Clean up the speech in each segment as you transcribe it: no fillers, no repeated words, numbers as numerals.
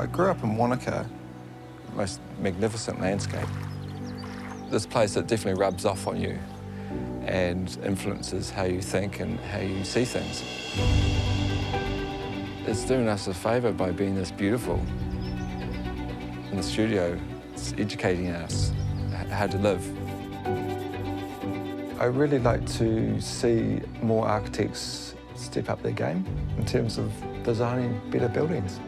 I grew up in Wanuka, most magnificent landscape. This place, it definitely rubs off on you and influences how you think and how you see things. It's doing us a favour by being this beautiful. In the studio, it's educating us how to live. I really like to see more architects step up their game in terms of designing better buildings.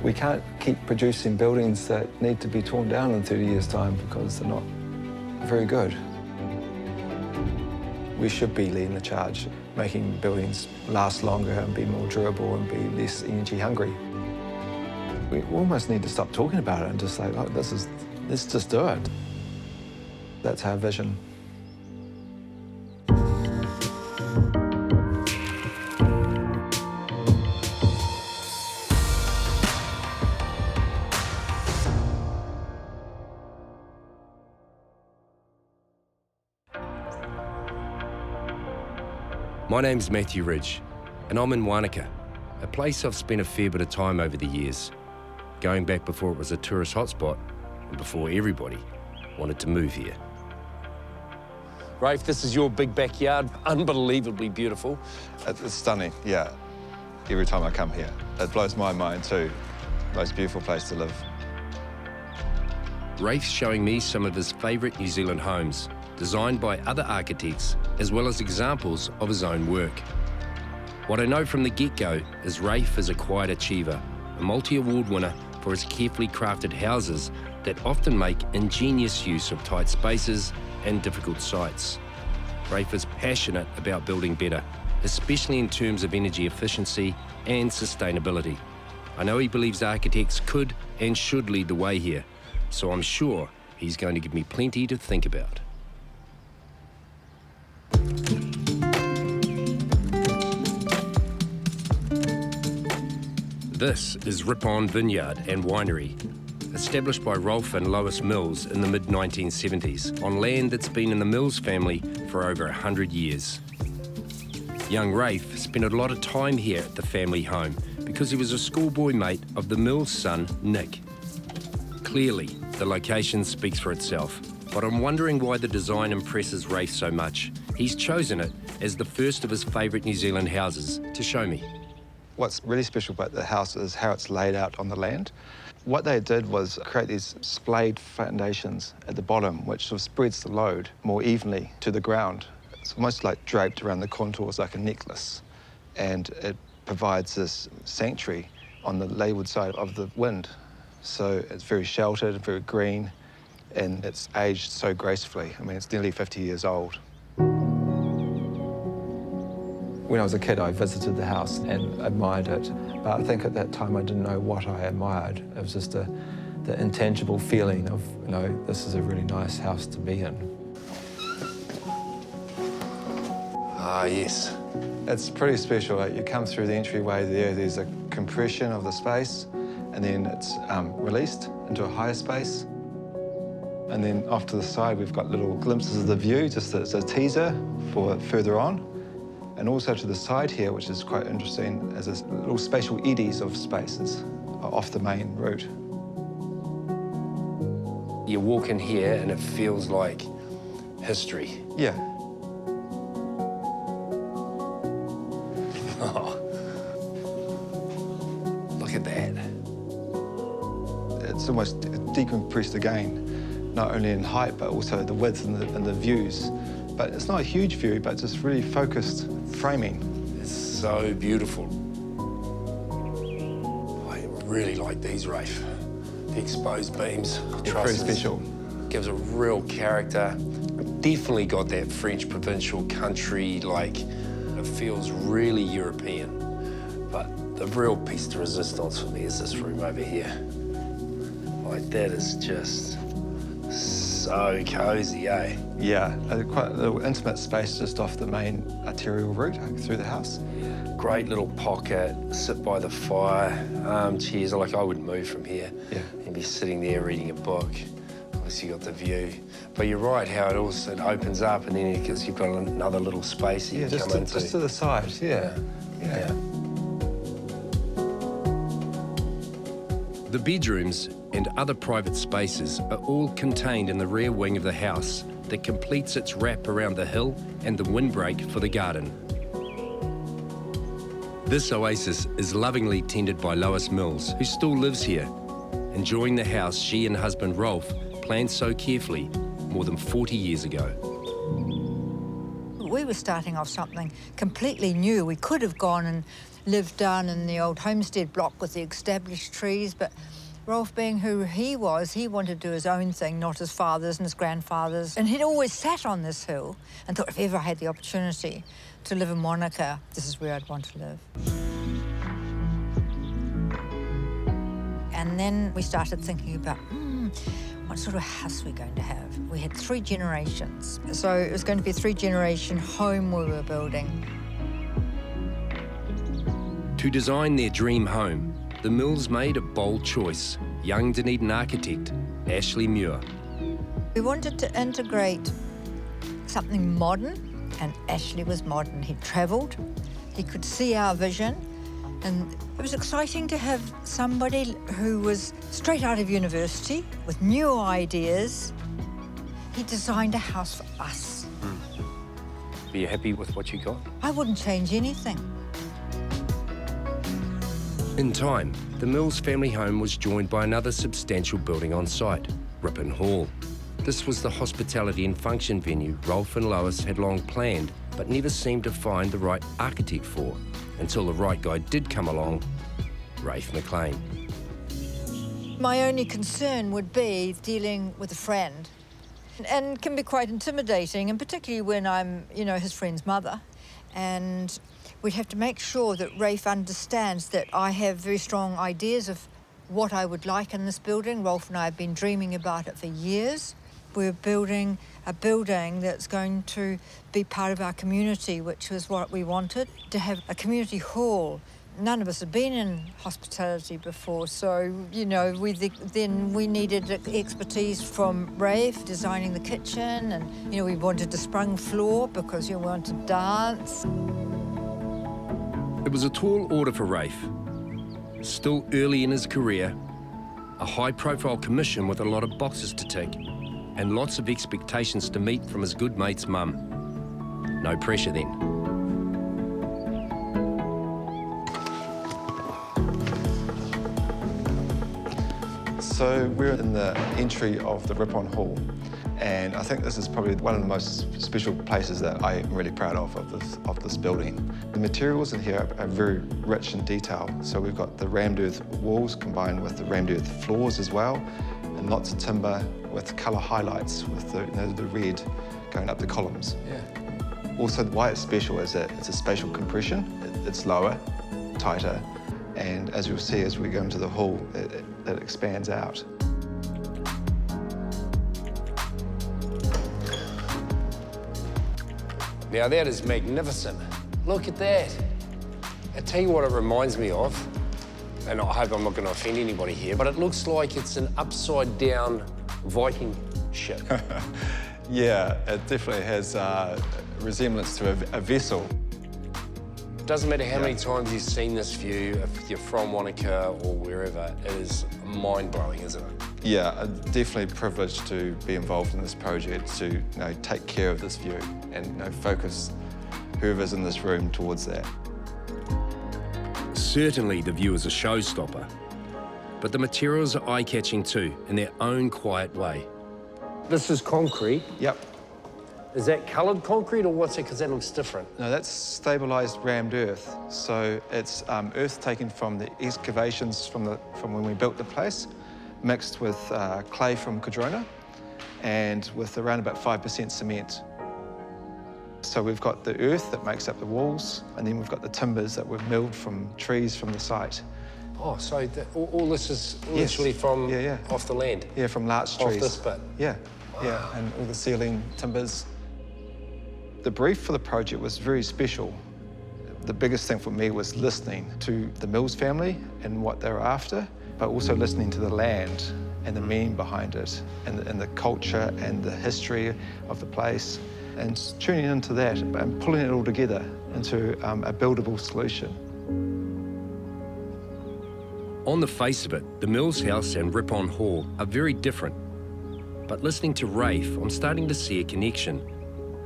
We can't keep producing buildings that need to be torn down in 30 years' time because they're not very good. We should be leading the charge, making buildings last longer and be more durable and be less energy hungry. We almost need to stop talking about it and just say, look, let's just do it. That's our vision. My name's Matthew Ridge, and I'm in Wanuka, a place I've spent a fair bit of time over the years, going back before it was a tourist hotspot and before everybody wanted to move here. Rafe, this is your big backyard, unbelievably beautiful. It's stunning, yeah. Every time I come here, it blows my mind too. Most beautiful place to live. Rafe's showing me some of his favourite New Zealand homes, designed by other architects, as well as examples of his own work. What I know from the get-go is Rafe is a quiet achiever, a multi-award winner for his carefully crafted houses that often make ingenious use of tight spaces and difficult sites. Rafe is passionate about building better, especially in terms of energy efficiency and sustainability. I know he believes architects could and should lead the way here, so I'm sure he's going to give me plenty to think about. This is Rippon Vineyard and Winery, established by Rolf and Lois Mills in the mid-1970s on land that's been in the Mills family for over 100 years. Young Rafe spent a lot of time here at the family home because he was a schoolboy mate of the Mills' son, Nick. Clearly, the location speaks for itself, but I'm wondering why the design impresses Rafe so much. He's chosen it as the first of his favourite New Zealand houses to show me. What's really special about the house is how it's laid out on the land. What they did was create these splayed foundations at the bottom, which sort of spreads the load more evenly to the ground. It's almost like draped around the contours like a necklace, and it provides this sanctuary on the leeward side of the wind. So it's very sheltered, very green, and it's aged so gracefully. I mean, it's nearly 50 years old. When I was a kid, I visited the house and admired it. But I think at that time, I didn't know what I admired. It was just the intangible feeling of, you know, this is a really nice house to be in. Ah, yes. It's pretty special. Like, you come through the entryway there's a compression of the space, and then it's released into a higher space. And then off to the side, we've got little glimpses of the view, just as a teaser for further on. And also to the side here, which is quite interesting, as a little spatial eddies of spaces off the main route. You walk in here and it feels like history. Yeah. Oh, look at that. It's almost decompressed again, not only in height, but also the width and the views. But it's not a huge view, but just really focused framing. It's so beautiful. I really like these, Rafe. The exposed beams, It's very special. Gives a real character. Definitely got that French provincial country, like, it feels really European. But the real piece de resistance for me is this room over here. Like, that is just so cozy, eh? Yeah, quite a little intimate space just off the main arterial route through the house. Great little pocket, sit by the fire, armchairs. Like, I would move from here and be sitting there reading a book. Obviously, you've got the view. But you're right, how it opens up, and then you've got another little space that you can come into. Just to the side, yeah. The bedrooms and other private spaces are all contained in the rear wing of the house that completes its wrap around the hill and the windbreak for the garden. This oasis is lovingly tended by Lois Mills, who still lives here, enjoying the house she and husband Rolf planned so carefully more than 40 years ago. We were starting off something completely new. We could have gone and lived down in the old homestead block with the established trees, but Rolf, being who he was, he wanted to do his own thing, not his father's and his grandfather's. And he'd always sat on this hill and thought, if ever I had the opportunity to live in Wanuka, this is where I'd want to live. And then we started thinking about, what sort of house are we going to have? We had 3 generations. So it was going to be a 3-generation home we were building. To design their dream home, the Mills made a bold choice. Young Dunedin architect, Ashley Muir. We wanted to integrate something modern, and Ashley was modern. He'd travelled, he could see our vision, and it was exciting to have somebody who was straight out of university with new ideas. He designed a house for us. Are you happy with what you got? I wouldn't change anything. In time, the Mills family home was joined by another substantial building on site, Rippon Hall. This was the hospitality and function venue Rolf and Lois had long planned, but never seemed to find the right architect for, until the right guy did come along, Rafe Maclean. My only concern would be dealing with a friend, and can be quite intimidating, and particularly when I'm, his friend's mother. And we'd have to make sure that Rafe understands that I have very strong ideas of what I would like in this building. Rolf and I have been dreaming about it for years. We're building a building that's going to be part of our community, which was what we wanted, to have a community hall. None of us had been in hospitality before, so, then we needed expertise from Rafe, designing the kitchen, and, we wanted a sprung floor because you wanted to dance. It was a tall order for Rafe. Still early in his career, a high-profile commission with a lot of boxes to tick, and lots of expectations to meet from his good mate's mum. No pressure then. So we're in the entry of the Rippon Hall, and I think this is probably one of the most special places that I am really proud of this building. The materials in here are very rich in detail. So we've got the rammed earth walls combined with the rammed earth floors as well, and lots of timber with colour highlights with the red going up the columns. Yeah. Also, why it's special is that it's a spatial compression. It's lower, tighter, and as you'll see as we go into the hall, it expands out. Now that is magnificent. Look at that. I tell you what it reminds me of, and I hope I'm not going to offend anybody here, but it looks like it's an upside-down Viking ship. Yeah, it definitely has a resemblance to a vessel. Doesn't matter how many times you've seen this view, if you're from Wanuka or wherever, it is mind-blowing, isn't it? Yeah, I'm definitely privileged to be involved in this project, to take care of this view and focus whoever's in this room towards that. Certainly the view is a showstopper, but the materials are eye-catching too, in their own quiet way. This is concrete. Yep. Is that coloured concrete or what's it? Because that looks different. No, that's stabilised rammed earth. So it's earth taken from the excavations from when we built the place, mixed with clay from Cadrona and with around about 5% cement. So we've got the earth that makes up the walls, and then we've got the timbers that were milled from trees from the site. Oh, so all this is literally from off the land? Yeah, from larch trees. Off this bit? Yeah, yeah, and all the ceiling timbers. The brief for the project was very special. The biggest thing for me was listening to the Mills family and what they were after, but also listening to the land and the meaning behind it, and the culture and the history of the place, and tuning into that and pulling it all together into a buildable solution. On the face of it, the Mills House and Rippon Hall are very different. But listening to Rafe, I'm starting to see a connection.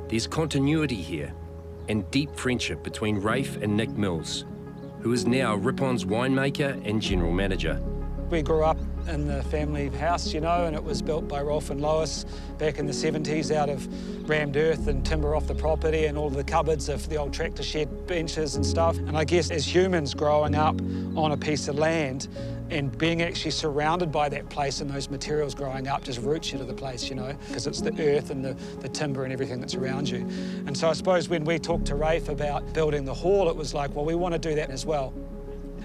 There's continuity here and deep friendship between Rafe and Nick Mills, who is now Rippon's winemaker and general manager. We grew up in the family house, you know, and it was built by Rolf and Lois back in the 70s out of rammed earth and timber off the property and all the cupboards of the old tractor shed benches and stuff. And I guess as humans growing up on a piece of land and being actually surrounded by that place and those materials growing up just roots you to the place, you know, because it's the earth and the timber and everything that's around you. And so I suppose when we talked to Rafe about building the hall, it was like, well, we want to do that as well.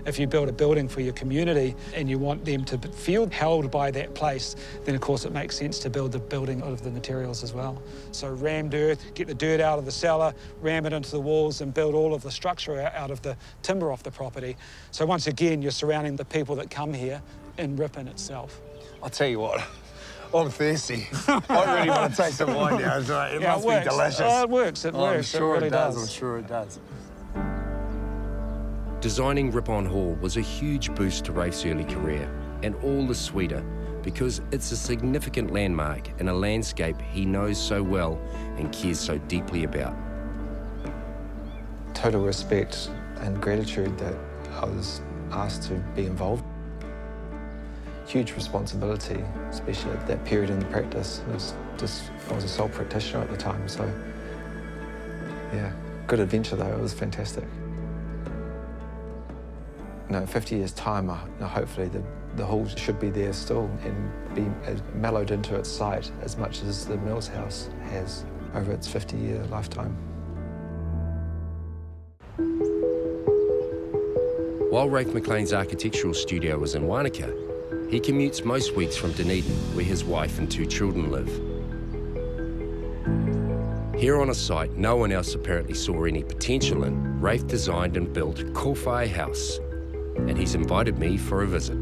If you build a building for your community and you want them to feel held by that place, then of course it makes sense to build the building out of the materials as well. So rammed earth, get the dirt out of the cellar, ram it into the walls and build all of the structure out of the timber off the property. So once again, you're surrounding the people that come here in Rippon itself. I'll tell you what, I'm thirsty. I really want to taste the wine now. It must be delicious. It works, it works. I'm sure it really does. I'm sure it does. Designing Rippon Hall was a huge boost to Rafe's early career, and all the sweeter because it's a significant landmark in a landscape he knows so well and cares so deeply about. Total respect and gratitude that I was asked to be involved. Huge responsibility, especially at that period in the practice. I was a sole practitioner at the time, so yeah, good adventure though, it was fantastic. In 50 years' time, hopefully the hall should be there still and be mellowed into its site as much as the Mills House has over its 50-year lifetime. While Rafe Maclean's architectural studio was in Wanuka, he commutes most weeks from Dunedin, where his wife and 2 children live. Here on a site no one else apparently saw any potential in, Rafe designed and built Kōwhai House, and he's invited me for a visit.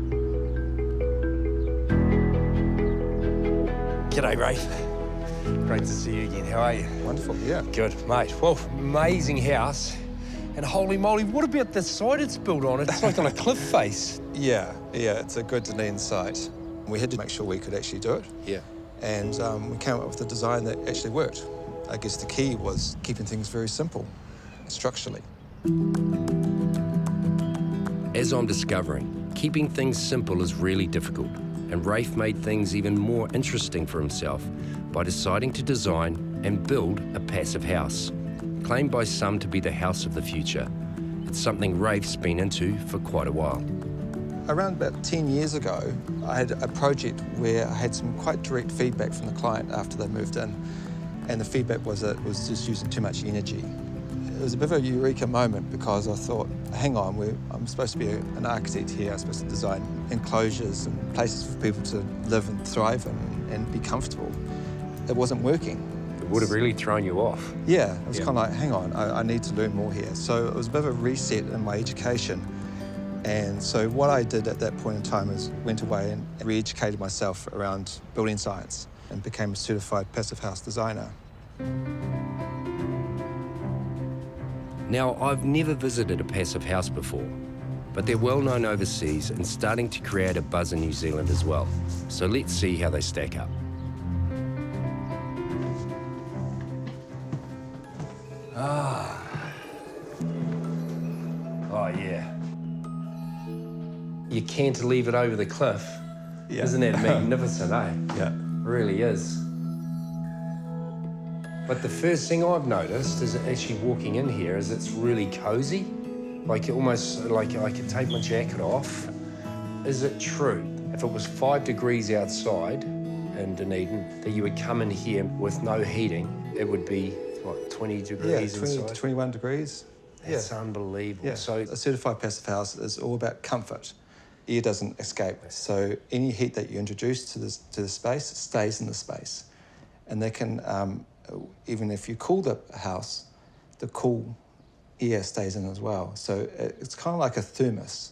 G'day, Rafe. Great to see you again. How are you? Wonderful, yeah. Good, mate. Well, amazing house. And holy moly, what about the site it's built on? It's like on a cliff face. Yeah, it's a good Dunedin site. We had to make sure we could actually do it. Yeah. And we came up with a design that actually worked. I guess the key was keeping things very simple, structurally. As I'm discovering, keeping things simple is really difficult, and Rafe made things even more interesting for himself by deciding to design and build a passive house. Claimed by some to be the house of the future, it's something Rafe's been into for quite a while. Around about 10 years ago, I had a project where I had some quite direct feedback from the client after they moved in, and the feedback was that it was just using too much energy. It was a bit of a eureka moment because I thought, hang on, I'm supposed to be an architect here. I'm supposed to design enclosures and places for people to live and thrive in and be comfortable. It wasn't working. It would have really thrown you off. Yeah, it was kind of like, hang on, I need to learn more here. So it was a bit of a reset in my education. And so what I did at that point in time is went away and re-educated myself around building science and became a certified passive house designer. Now, I've never visited a passive house before, but they're well known overseas and starting to create a buzz in New Zealand as well. So let's see how they stack up. Oh, yeah. You cantilever over the cliff. Yeah. Isn't that magnificent, eh? Yeah. Really is. But the first thing I've noticed is actually walking in here is it's really cozy. Like almost like I could take my jacket off. Is it true, if it was 5 degrees outside in Dunedin, that you would come in here with no heating, it would be, what, 20 degrees Yeah, 20 inside? to 21 degrees. That's unbelievable. Yeah. So A certified passive house is all about comfort. Air doesn't escape. So any heat that you introduce to the space stays in the space. And they can, even if you cool the house, the cool air stays in as well. So it's kind of like a thermos.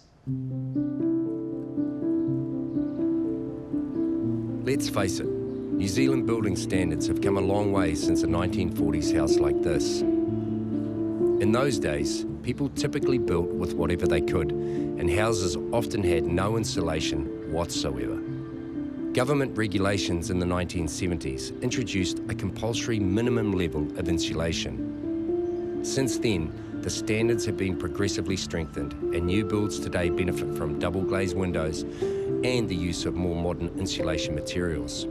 Let's face it, New Zealand building standards have come a long way since a 1940s house like this. In those days, people typically built with whatever they could, and houses often had no insulation whatsoever. Government regulations in the 1970s introduced a compulsory minimum level of insulation. Since then, the standards have been progressively strengthened, and new builds today benefit from double-glazed windows and the use of more modern insulation materials.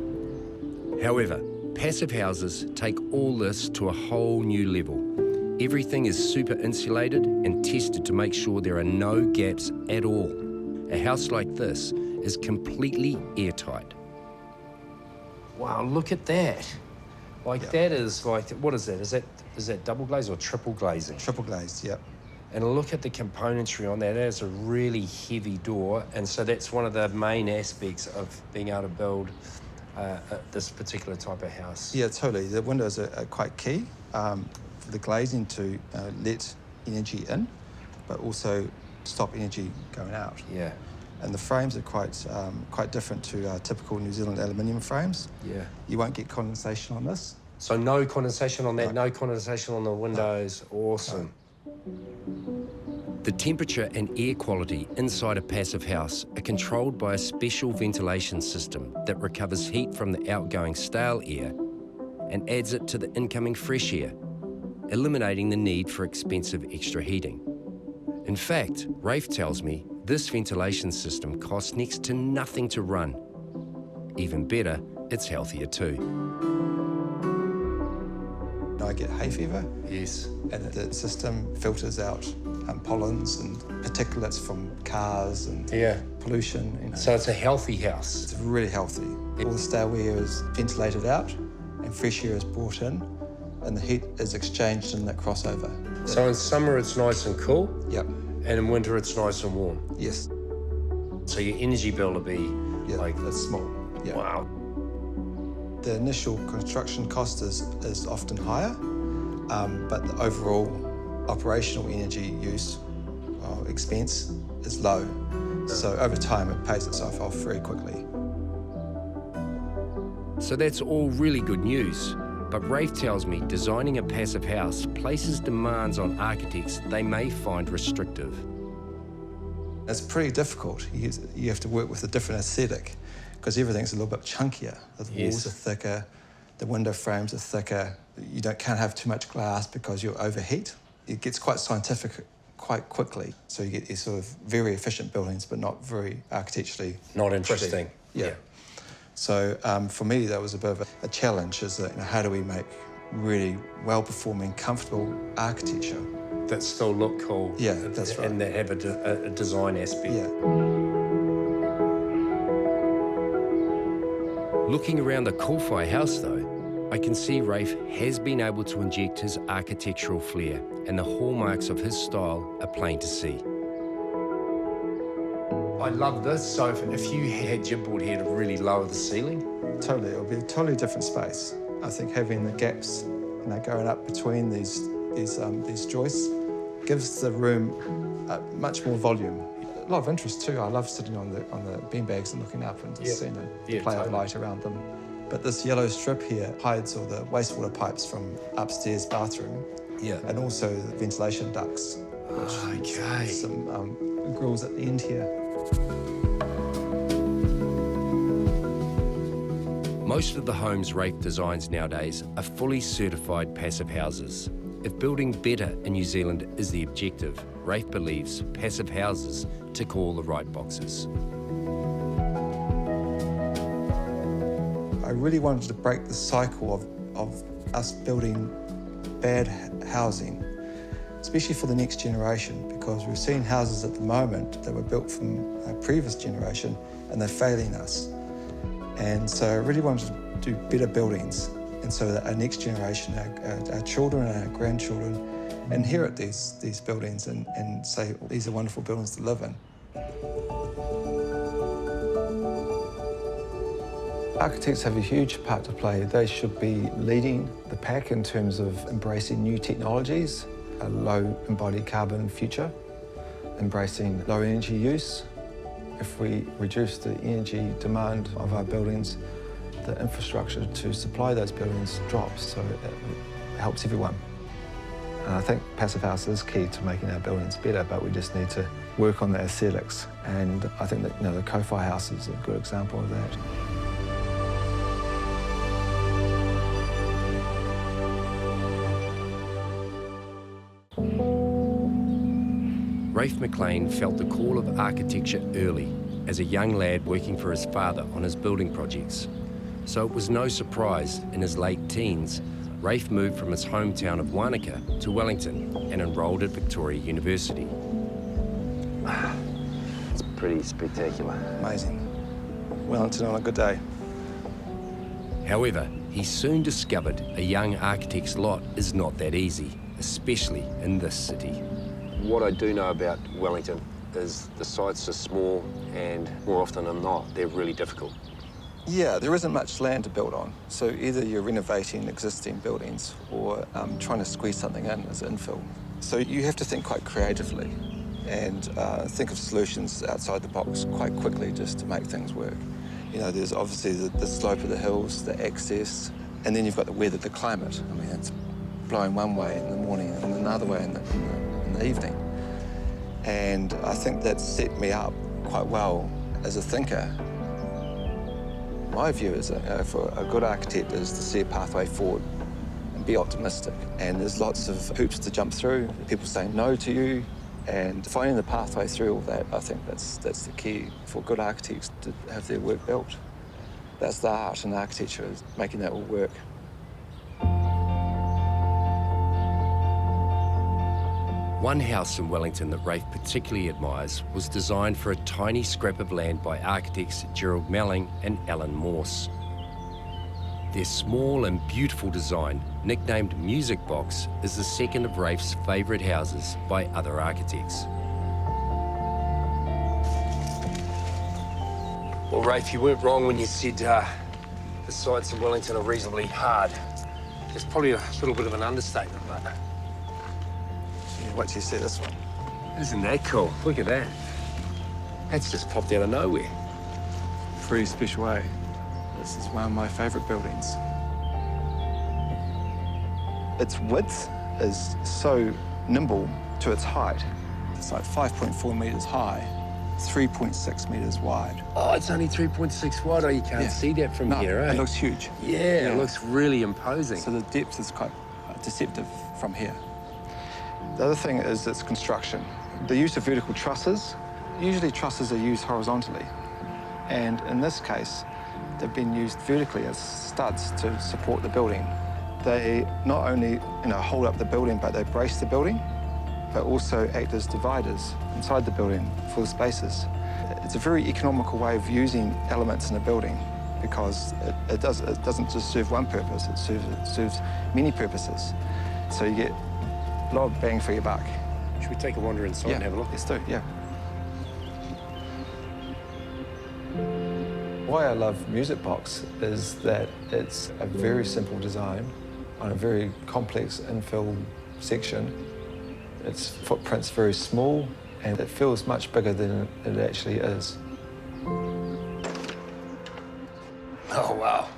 However, passive houses take all this to a whole new level. Everything is super insulated and tested to make sure there are no gaps at all. A house like this is completely airtight. Wow, look at that. Like that is like, what is that? Is that double glaze or triple glazing? Triple glazed, yep. And look at the componentry on that. That is a really heavy door. And so that's one of the main aspects of being able to build this particular type of house. Yeah, totally. The windows are quite key for the glazing to let energy in, but also stop energy going out. Yeah. And the frames are quite different to typical New Zealand aluminium frames. Yeah. You won't get condensation on this. So no condensation on that, no condensation on the windows. Awesome. The temperature and air quality inside a passive house are controlled by a special ventilation system that recovers heat from the outgoing stale air and adds it to the incoming fresh air, eliminating the need for expensive extra heating. In fact, Rafe tells me this ventilation system costs next to nothing to run. Even better, it's healthier too. I get hay fever. Yes. And the system filters out pollens and particulates from cars and pollution. You know. So it's a healthy house. It's really healthy. All the stale air is ventilated out and fresh air is brought in and the heat is exchanged in that crossover. So in summer it's nice and cool? Yep. And in winter it's nice and warm? Yes. So your energy bill will be like... it's small. Yeah. Wow. The initial construction cost is often higher, but the overall operational energy use or expense is low. So over time, it pays itself off very quickly. So that's all really good news. But Rafe tells me designing a passive house places demands on architects they may find restrictive. It's pretty difficult. You have to work with a different aesthetic because everything's a little bit chunkier. The walls are thicker, the window frames are thicker. You can't have too much glass because you'll overheat. It gets quite scientific quite quickly. So you get these sort of very efficient buildings, but not very architecturally not interesting. Yeah. So for me, that was a bit of a challenge, is that how do we make really well-performing, comfortable architecture that still look cool. Yeah, that's right. And that have a design aspect. Yeah. Looking around the Coolfire house, though, I can see Rafe has been able to inject his architectural flair, and the hallmarks of his style are plain to see. I love this. So if you had chipboard here to really lower the ceiling? Totally, it'll be a totally different space. I think having the gaps, going up between these joists gives the room much more volume. A lot of interest too. I love sitting on the beanbags and looking up and just seeing the play of light around them. But this yellow strip here hides all the wastewater pipes from upstairs bathroom. Yeah. And also the ventilation ducts. Okay. Some grills at the end here. Most of the homes Rafe designs nowadays are fully certified passive houses. If building better in New Zealand is the objective, Rafe believes passive houses tick all the right boxes. I really wanted to break the cycle of us building bad housing, especially for the next generation, because we've seen houses at the moment that were built from a previous generation and they're failing us. And so I really wanted to do better buildings, and so that our next generation, our children and our grandchildren, inherit these buildings and say, these are wonderful buildings to live in. Architects have a huge part to play. They should be leading the pack in terms of embracing new technologies, a low embodied carbon future, embracing low energy use. If we reduce the energy demand of our buildings, the infrastructure to supply those buildings drops, so it helps everyone. And I think passive house is key to making our buildings better, but we just need to work on the aesthetics. And I think that the Ko-Fi house is a good example of that. Rafe Maclean felt the call of architecture early, as a young lad working for his father on his building projects. So it was no surprise, in his late teens, Rafe moved from his hometown of Wanuka to Wellington and enrolled at Victoria University. It's pretty spectacular. Amazing. Wellington on a good day. However, he soon discovered a young architect's lot is not that easy, especially in this city. What I do know about Wellington is the sites are small, and more often than not, they're really difficult. Yeah, there isn't much land to build on. So either you're renovating existing buildings or trying to squeeze something in as infill. So you have to think quite creatively and think of solutions outside the box quite quickly just to make things work. There's obviously the slope of the hills, the access, and then you've got the weather, the climate. I mean, it's blowing one way in the morning and another way in the evening. And I think that set me up quite well as a thinker. My view is that for a good architect is to see a pathway forward and be optimistic. And there's lots of hoops to jump through, people saying no to you, and finding the pathway through all that, I think that's the key for good architects to have their work built. That's the art in architecture, is making that all work. One house in Wellington that Rafe particularly admires was designed for a tiny scrap of land by architects Gerald Melling and Alan Morse. Their small and beautiful design, nicknamed Music Box, is the second of Rafe's favourite houses by other architects. Well, Rafe, you weren't wrong when you said the sites in Wellington are reasonably hard. It's probably a little bit of an understatement, but... What do you see this one? Isn't that cool? Look at that. That's just popped out of nowhere. Pretty special, eh? This is one of my favourite buildings. Its width is so nimble to its height. It's like 5.4 metres high, 3.6 metres wide. Oh, it's only 3.6 wide. Oh, you can't see that from here, eh? It looks huge. Yeah, it looks really imposing. So the depth is quite deceptive from here. The other thing is its construction. The use of vertical trusses. Usually trusses are used horizontally. And in this case, they've been used vertically as studs to support the building. They not only hold up the building, but they brace the building, but also act as dividers inside the building for the spaces. It's a very economical way of using elements in a building because it doesn't just serve one purpose, it serves many purposes. So you get a lot of bang for your buck. Should we take a wander inside and have a look? Let's do it, yeah. Why I love Music Box is that it's a very simple design on a very complex infill section. Its footprint's very small and it feels much bigger than it actually is. Oh, wow.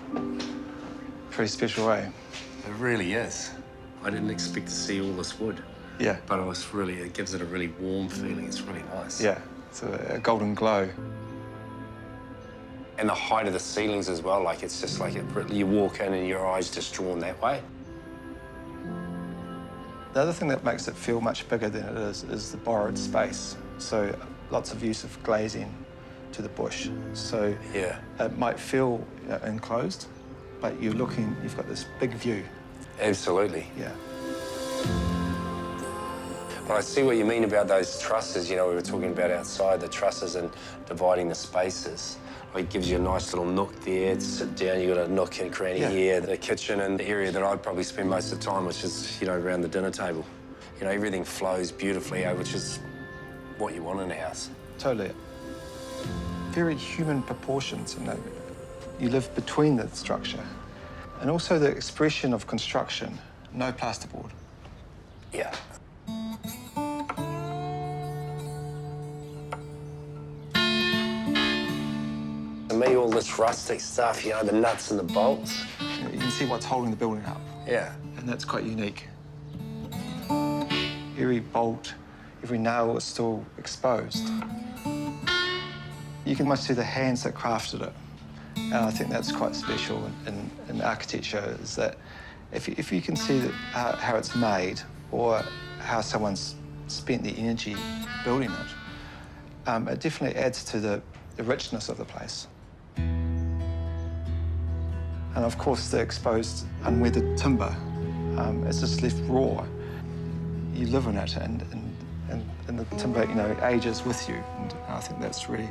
Pretty special, eh? It really is. I didn't expect to see all this wood. Yeah. But it gives it a really warm feeling. It's really nice. Yeah, it's a golden glow. And the height of the ceilings as well, like it's just like you walk in and your eyes just drawn that way. The other thing that makes it feel much bigger than it is the borrowed space. So lots of use of glazing to the bush. So yeah, it might feel enclosed, but you've got this big view. Absolutely. Yeah. But I see what you mean about those trusses. We were talking about outside, the trusses and dividing the spaces. It gives you a nice little nook there to sit down. You've got a nook and cranny here, the kitchen and the area that I'd probably spend most of the time, which is, around the dinner table. Everything flows beautifully, which is what you want in a house. Totally. Very human proportions, you live between the structure. And also the expression of construction, no plasterboard. Yeah. To me, all this rustic stuff, the nuts and the bolts. You can see what's holding the building up. Yeah. And that's quite unique. every bolt, every nail is still exposed. You can almost see the hands that crafted it. And I think that's quite special in architecture, is that if you can see that how it's made or how someone's spent the energy building it, it definitely adds to the richness of the place. And of course, the exposed, unweathered timber, it's just left raw. You live in it, and the timber, you know, ages with you. And I think that's really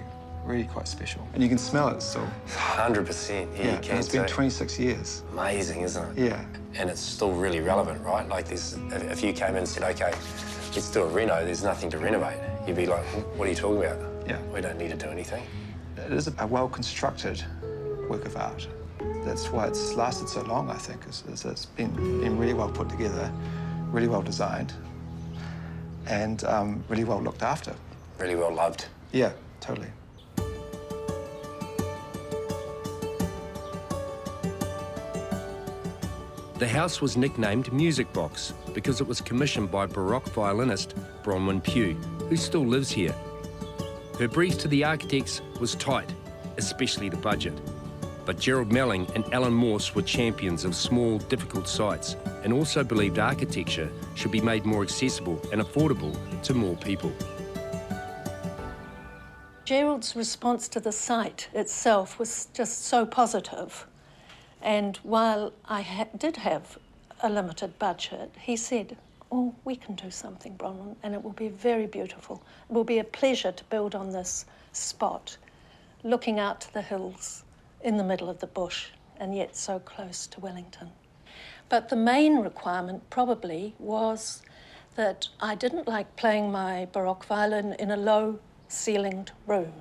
quite special. And you can smell it still. 100%, yeah, you can. It's been too. 26 years. Amazing, isn't it? Yeah. And it's still really relevant, right? Like, if you came in and said, OK, let's do a reno, there's nothing to renovate, you'd be like, what are you talking about? Yeah. We don't need to do anything. It is a well-constructed work of art. That's why it's lasted so long, I think, is it's been really well put together, really well designed, and really well looked after. Really well loved. Yeah, totally. The house was nicknamed Music Box because it was commissioned by Baroque violinist Bronwyn Pugh, who still lives here. Her brief to the architects was tight, especially the budget. But Gerald Melling and Alan Morse were champions of small, difficult sites and also believed architecture should be made more accessible and affordable to more people. Gerald's response to the site itself was just so positive. And while I did have a limited budget, he said, oh, we can do something, Bronwyn, and it will be very beautiful. It will be a pleasure to build on this spot, looking out to the hills in the middle of the bush, and yet so close to Wellington. But the main requirement probably was that I didn't like playing my Baroque violin in a low-ceilinged room.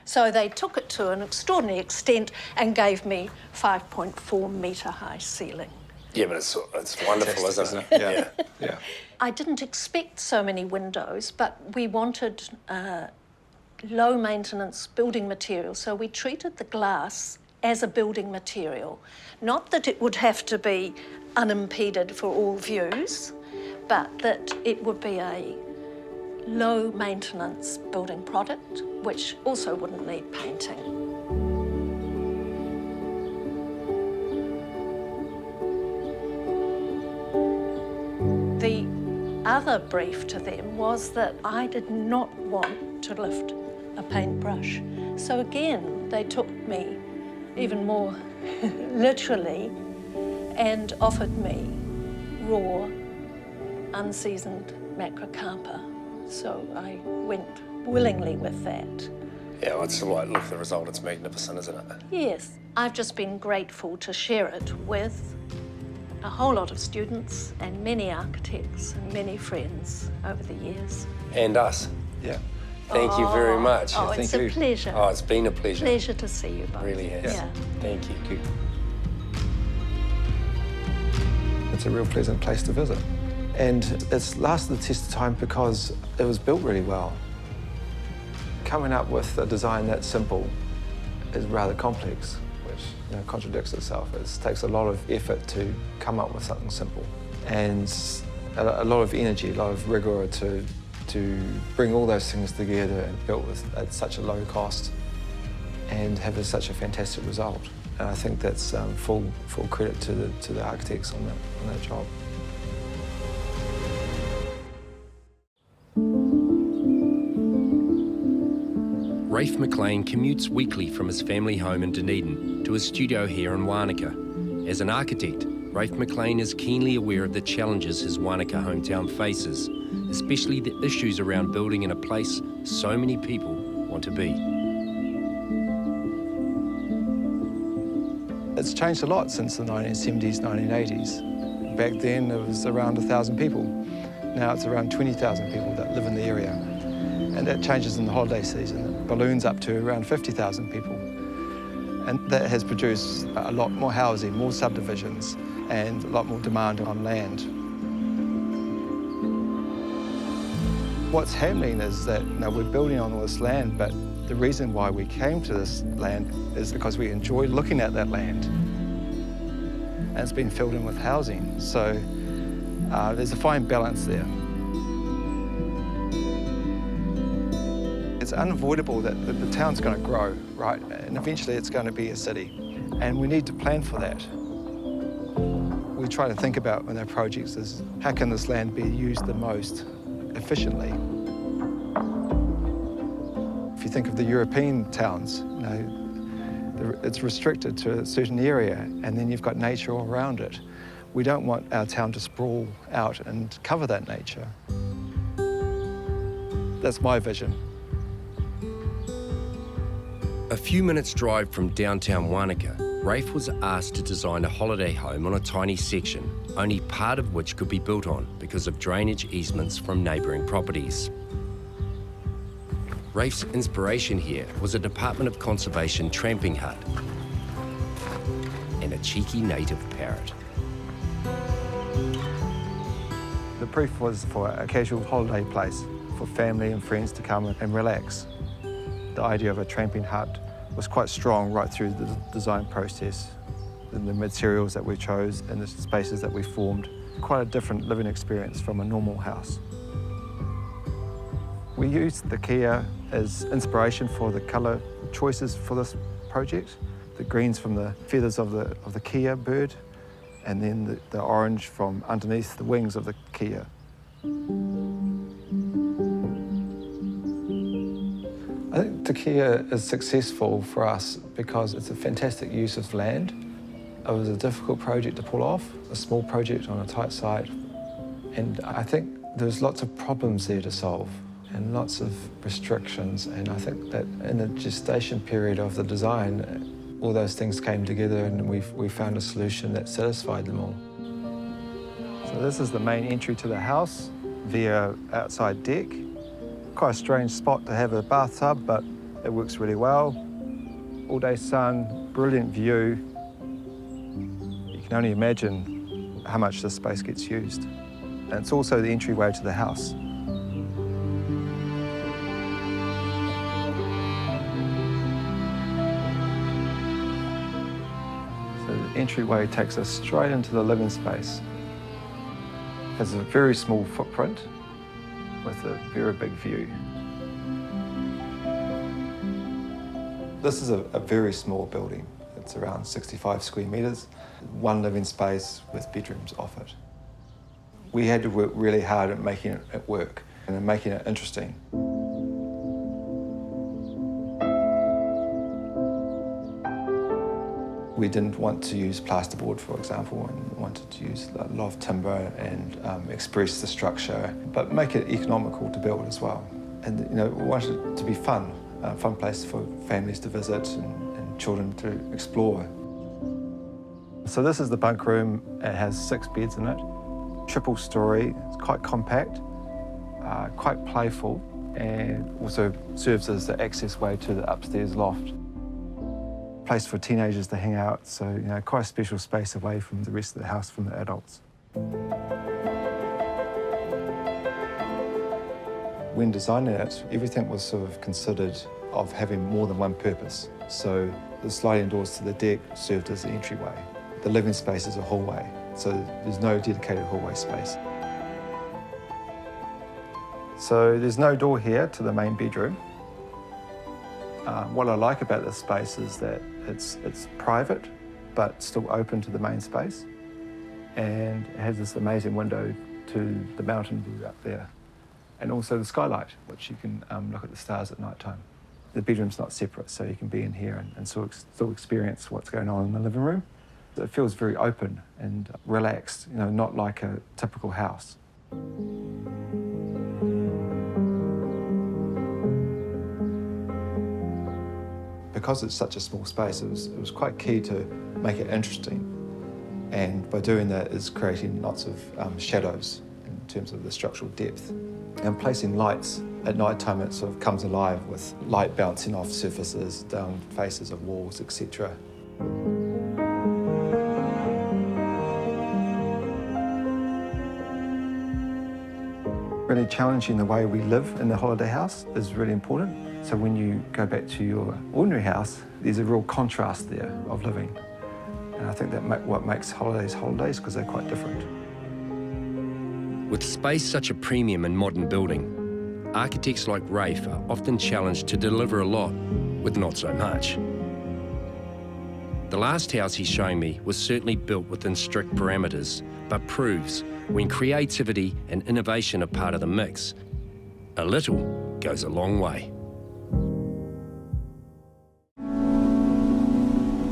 So they took it to an extraordinary extent and gave me 5.4-metre high ceiling. Yeah, but it's wonderful, isn't it? Yeah. Yeah. I didn't expect so many windows, but we wanted low-maintenance building material, so we treated the glass as a building material. Not that it would have to be unimpeded for all views, but that it would be a low-maintenance building product, which also wouldn't need painting. The other brief to them was that I did not want to lift a paintbrush. So again, they took me even more literally and offered me raw, unseasoned macrocarpa. So I went willingly with that. Yeah, well, it's like, look, the result, it's magnificent, isn't it? Yes, I've just been grateful to share it with a whole lot of students and many architects and many friends over the years. And us. Yeah. Thank you very much. Oh, it's a pleasure. Oh, it's been a pleasure. Pleasure to see you both. It really has. Yeah. Thank you. It's a real pleasant place to visit. And it's lasted the test of time because it was built really well. Coming up with a design that simple is rather complex, which contradicts itself. It takes a lot of effort to come up with something simple, and a lot of energy, a lot of rigor to bring all those things together and built at such a low cost and have such a fantastic result. And I think that's full credit to the architects on that job. Rafe Maclean commutes weekly from his family home in Dunedin to his studio here in Wanuka. As an architect, Rafe Maclean is keenly aware of the challenges his Wanuka hometown faces, especially the issues around building in a place so many people want to be. It's changed a lot since the 1970s, 1980s. Back then it was around 1,000 people. Now it's around 20,000 people that live in the area. And that changes in the holiday season. It balloons up to around 50,000 people. And that has produced a lot more housing, more subdivisions, and a lot more demand on land. What's happening is that we're building on all this land, but the reason why we came to this land is because we enjoy looking at that land. And it's been filled in with housing. So there's a fine balance there. It's unavoidable that the town's going to grow, right? And eventually it's going to be a city. And we need to plan for that. We try to think about in our projects is how can this land be used the most efficiently? If you think of the European towns, it's restricted to a certain area and then you've got nature all around it. We don't want our town to sprawl out and cover that nature. That's my vision. A few minutes' drive from downtown Wanuka, Rafe was asked to design a holiday home on a tiny section, only part of which could be built on because of drainage easements from neighbouring properties. Rafe's inspiration here was a Department of Conservation tramping hut and a cheeky native parrot. The brief was for a casual holiday place for family and friends to come and relax. The idea of a tramping hut was quite strong right through the design process. And the materials that we chose and the spaces that we formed, quite a different living experience from a normal house. We used the Kia as inspiration for the colour choices for this project. The greens from the feathers of the Kia bird, and then the orange from underneath the wings of the Kia. I think the Kia is successful for us because it's a fantastic use of land. It was a difficult project to pull off, a small project on a tight site. And I think there's lots of problems there to solve and lots of restrictions. And I think that in the gestation period of the design, all those things came together and we found a solution that satisfied them all. So this is the main entry to the house via outside deck. Quite a strange spot to have a bathtub, but it works really well. All day sun, brilliant view. You can only imagine how much this space gets used. And it's also the entryway to the house. So the entryway takes us straight into the living space. It has a very small footprint with a very big view. This is a very small building. It's around 65 square metres, one living space with bedrooms off it. We had to work really hard at making it work and making it interesting. We didn't want to use plasterboard, for example, and wanted to use a lot of timber and express the structure, but make it economical to build as well. And we wanted it to be fun, a fun place for families to visit and children to explore. So this is the bunk room. It has 6 beds in it, triple story. It's quite compact, quite playful, and also serves as the access way to the upstairs loft. Place for teenagers to hang out, so quite a special space away from the rest of the house, from the adults. When designing it, everything was sort of considered of having more than one purpose. So the sliding doors to the deck served as the entryway. The living space is a hallway, so there's no dedicated hallway space. So there's no door here to the main bedroom. What I like about this space is that it's private, but still open to the main space. And it has this amazing window to the mountain view up there. And also the skylight, which you can look at the stars at night time. The bedroom's not separate, so you can be in here and still experience what's going on in the living room. It feels very open and relaxed, not like a typical house. Because it's such a small space, it was quite key to make it interesting. And by doing that is creating lots of shadows in terms of the structural depth. And placing lights at night time, it sort of comes alive with light bouncing off surfaces, down faces of walls, etc. Really challenging the way we live in the holiday house is really important. So when you go back to your ordinary house, there's a real contrast there of living. And I think that what makes holidays holidays, because they're quite different. With space such a premium in modern building, architects like Rafe are often challenged to deliver a lot with not so much. The last house he's showing me was certainly built within strict parameters, but proves when creativity and innovation are part of the mix, a little goes a long way.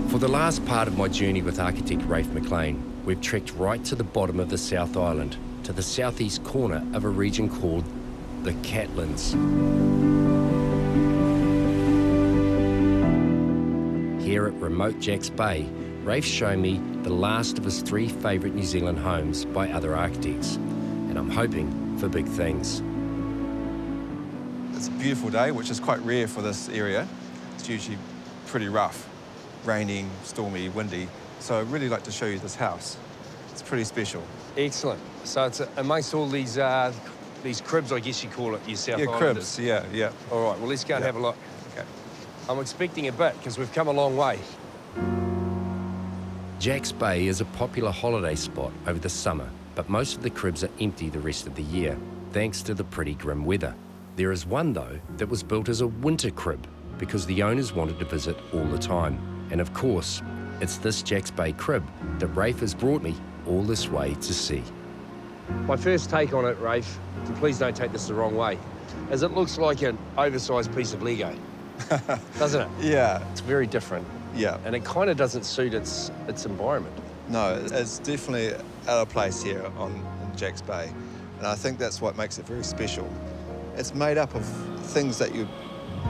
For the last part of my journey with architect Rafe Maclean, we've trekked right to the bottom of the South Island, to the southeast corner of a region called the Catlins. Here at remote Jacks Bay, Rafe's shown me the last of his 3 favourite New Zealand homes by other architects, and I'm hoping for big things. It's a beautiful day, which is quite rare for this area. It's usually pretty rough, raining, stormy, windy. So I'd really like to show you this house. It's pretty special. Excellent. So it's amongst all these cribs, I guess you call it, your South Yeah, Islanders. cribs, yeah. All right, well, let's go and have a look. Okay. I'm expecting a bit, because we've come a long way. Jacks Bay is a popular holiday spot over the summer, but most of the cribs are empty the rest of the year, thanks to the pretty grim weather. There is one, though, that was built as a winter crib, because the owners wanted to visit all the time. And of course, it's this Jacks Bay crib that Rafe has brought me all this way to see. My first take on it, Rafe, and please don't take this the wrong way, is it looks like an oversized piece of Lego, doesn't it? Yeah, It's very different, yeah. and it kind of doesn't suit its environment. No, it's definitely out of place here in Jacks Bay. And I think that's what makes it very special. It's made up of things that you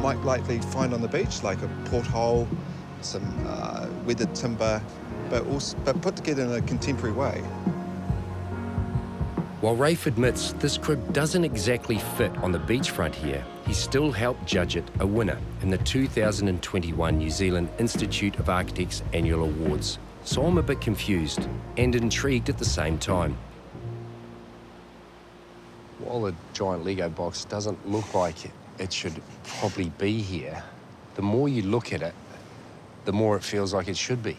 might likely find on the beach, like a porthole, some weathered timber, but put together in a contemporary way. While Rafe admits this crib doesn't exactly fit on the beachfront here, he still helped judge it a winner in the 2021 New Zealand Institute of Architects Annual Awards. So I'm a bit confused and intrigued at the same time. While the giant Lego box doesn't look like it should probably be here, the more you look at it, the more it feels like it should be.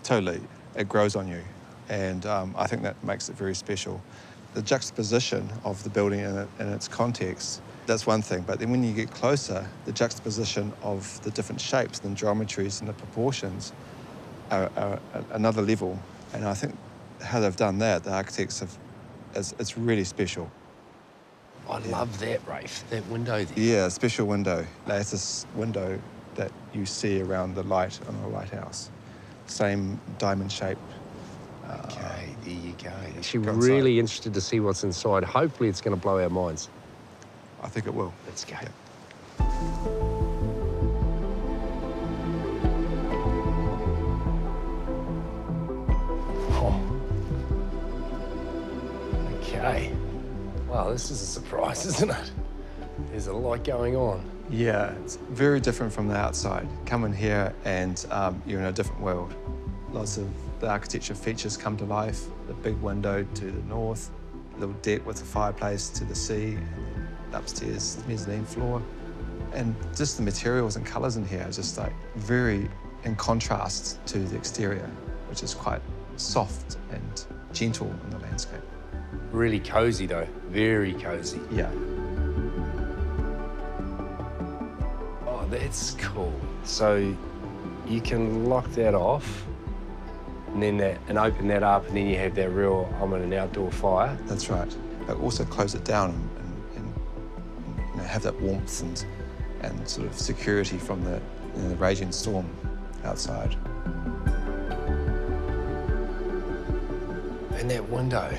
Totally, it grows on you. And I think that makes it very special. The juxtaposition of the building in its context, that's one thing. But then when you get closer, the juxtaposition of the different shapes and geometries and the proportions are another level. And I think how they've done that, the architects have, it's really special. I love that, Rafe, that window there. Yeah, a special window. Lattice window that you see around the light on a lighthouse. Same diamond shape. Okay, there you go. Actually, Go really interested to see what's inside. Hopefully it's going to blow our minds. I think it will. Let's go. Yeah. Oh. Okay. Wow, this is a surprise, isn't it? There's a lot going on. Yeah, it's very different from the outside. Come in here and you're in a different world. Lots of the architecture features come to life. The big window to the north, little deck with a fireplace to the sea, and upstairs mezzanine floor. And just the materials and colours in here are just like very in contrast to the exterior, which is quite soft and gentle in the landscape. Really cozy, though. Very cozy. Yeah. Oh, that's cool. So you can lock that off and then open that up, and then you have that real, I'm in an outdoor fire. That's right. But also close it down and you know, have that warmth and sort of security from the raging storm outside. And that window,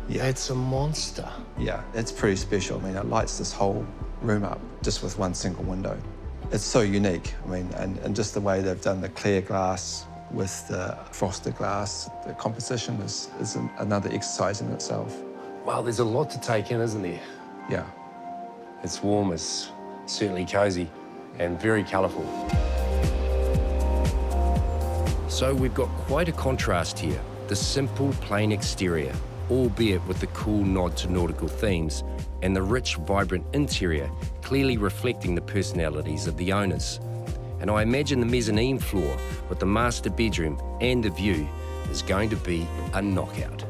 Yeah. it's a monster. Yeah, it's pretty special. I mean, it lights this whole room up just with one single window. It's so unique. I mean, and just the way they've done the clear glass with the frosted glass, the composition is another exercise in itself. Wow, there's a lot to take in, isn't there? Yeah. It's warm, it's certainly cozy, and very colourful. So we've got quite a contrast here. The simple, plain exterior, albeit with the cool nod to nautical themes, and the rich, vibrant interior, clearly reflecting the personalities of the owners. And I imagine the mezzanine floor with the master bedroom and the view is going to be a knockout.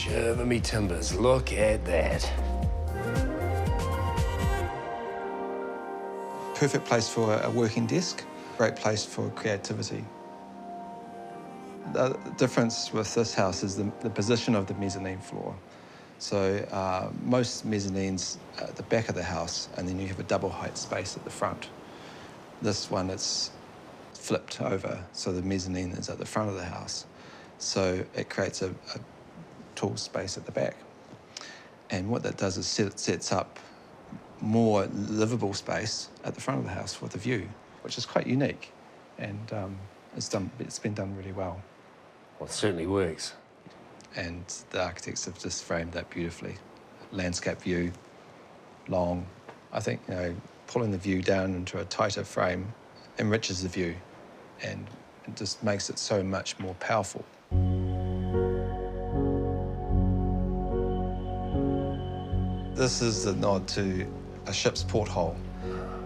Shiver me timbers, look at that. Perfect place for a working desk, great place for creativity. The difference with this house is the position of the mezzanine floor. So most mezzanines at the back of the house, and then you have a double height space at the front. This one, it's flipped over, so the mezzanine is at the front of the house. So it creates a tall space at the back. And what that does is it sets up more livable space at the front of the house with a view, which is quite unique. And it's been done really well. Well, it certainly works. And the architects have just framed that beautifully. Landscape view, long. I think, you know, pulling the view down into a tighter frame enriches the view and it just makes it so much more powerful. This is a nod to a ship's porthole.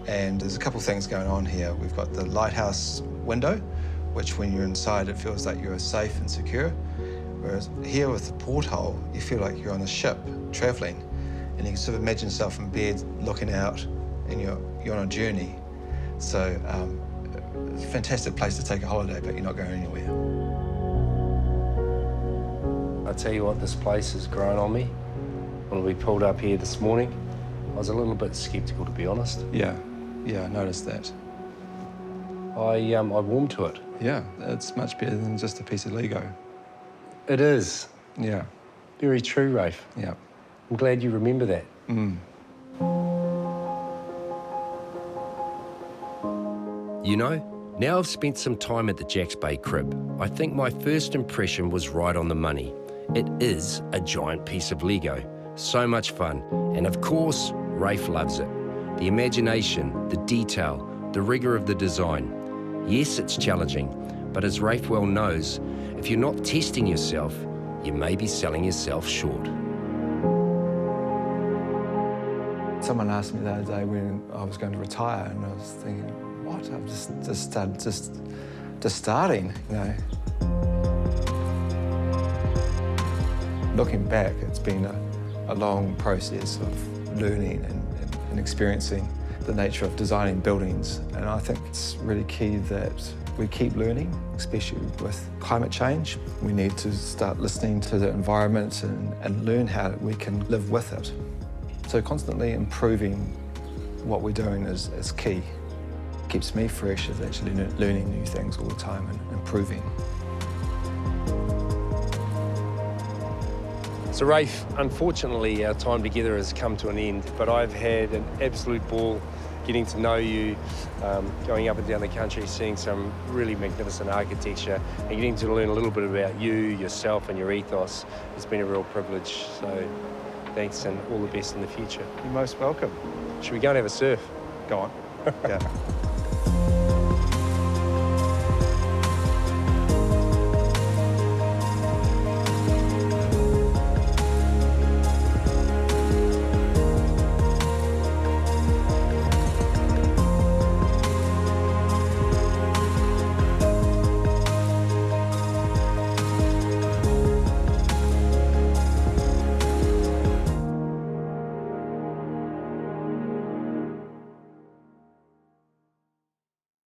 And there's a couple of things going on here. We've got the lighthouse window, which when you're inside, it feels like you're safe and secure. Whereas here with the porthole, you feel like you're on a ship traveling, and you can sort of imagine yourself in bed looking out, and you're on a journey. So it's a fantastic place to take a holiday, but you're not going anywhere. I tell you what, this place has grown on me. When we pulled up here this morning, I was a little bit sceptical, to be honest. Yeah, I noticed that. I warmed to it. Yeah, it's much better than just a piece of Lego. It is. Yeah. Very true, Rafe. Yeah. I'm glad you remember that. You know, now I've spent some time at the Jacks Bay crib, I think my first impression was right on the money. It is a giant piece of Lego. So much fun. And of course, Rafe loves it. The imagination, the detail, the rigor of the design. Yes, it's challenging, but as Rafe well knows, if you're not testing yourself, you may be selling yourself short. Someone asked me the other day when I was going to retire, and I was thinking, what? I've just starting, you know. Looking back, it's been a long process of learning and experiencing the nature of designing buildings, and I think it's really key that we keep learning, especially with climate change. We need to start listening to the environment and learn how we can live with it. So constantly improving what we're doing is key. Keeps me fresh, is actually learning new things all the time and improving. So Rafe, unfortunately our time together has come to an end, but I've had an absolute ball getting to know you, going up and down the country, seeing some really magnificent architecture and getting to learn a little bit about you, yourself and your ethos. It's been a real privilege, so thanks and all the best in the future. You're most welcome. Should we go and have a surf? Go on. Yeah.